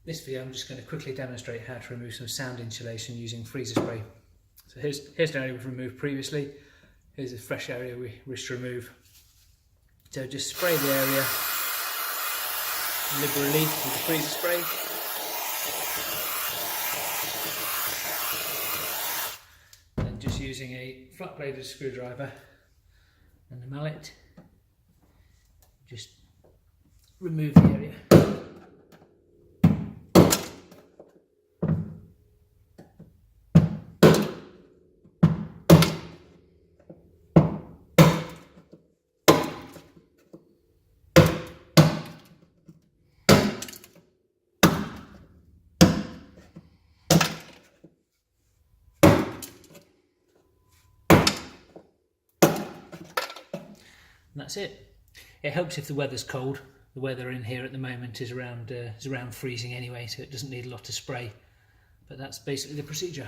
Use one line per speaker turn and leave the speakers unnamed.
This video I'm just going to quickly demonstrate how to remove some sound insulation using freezer spray. So here's an area we've removed previously. Here's a fresh area we wish to remove. So just spray the area liberally with the freezer spray. And just using a flat bladed screwdriver and a mallet, just remove the area. And that's it. It helps if the weather's cold. The weather in here at the moment is around freezing anyway, so it doesn't need a lot of spray. But that's basically the procedure.